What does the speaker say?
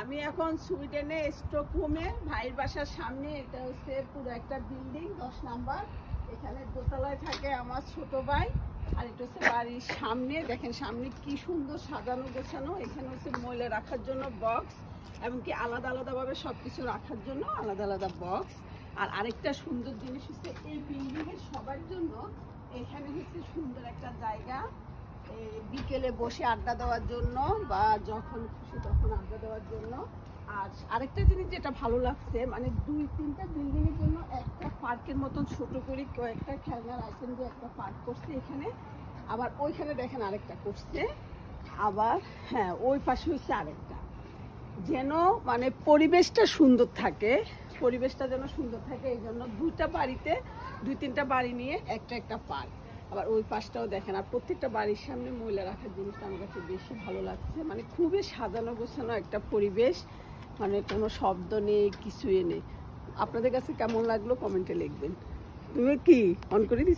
আমি এখন সুইডেনে স্টকহোমে ভাইয়ের বাসার সামনে। এটা হচ্ছে পুরো একটা বিল্ডিং 10 নাম্বার। এখানে দোতলায় থাকে আমার ছোট ভাই। আর এটা হচ্ছে বাড়ির সামনে, দেখেন সামনে কি সুন্দর সাজানো গোছানো। এখানে হচ্ছে ময়লা রাখার জন্য বক্স, এমনকি আলাদা আলাদাভাবে সবকিছু রাখার জন্য আলাদা আলাদা বক্স। আর আরেকটা সুন্দর জিনিস হচ্ছে এই বিল্ডিংয়ের সবার জন্য এখানে হচ্ছে সুন্দর একটা জায়গা, বিকেলে বসে আড্ডা দেওয়ার জন্য বা যখন খুশি তখন আড্ডা দেওয়ার জন্য। আর আরেকটা জিনিস যেটা ভালো লাগছে, মানে 2-3টা বিল্ডিং এর জন্য একটা পার্কের মতন ছোট করে কয়েকটা খেলনার আইটেম দিয়ে একটা পার্ক করছে এখানে। আবার ওইখানে দেখেন আরেকটা করছে। আবার হ্যাঁ, ওই পাশে হচ্ছে আরেকটা, যেন মানে পরিবেশটা সুন্দর থাকে, পরিবেশটা যেন সুন্দর থাকে। এই জন্য 2টা বাড়িতে 2-3টা বাড়ি নিয়ে একটা পার্ক। আবার ওই পাশটাও দেখেন। আর প্রত্যেকটা বাড়ির সামনে ময়লা রাখার জিনিসটা আমার কাছে বেশি ভালো লাগছে। মানে খুবই সাজানো গোছানো একটা পরিবেশ, মানে কোনো শব্দ নেই, কিছুই নেই। আপনাদের কাছে কেমন লাগলো কমেন্টে লিখবেন। তুমি কি অন করে দিচ্ছ?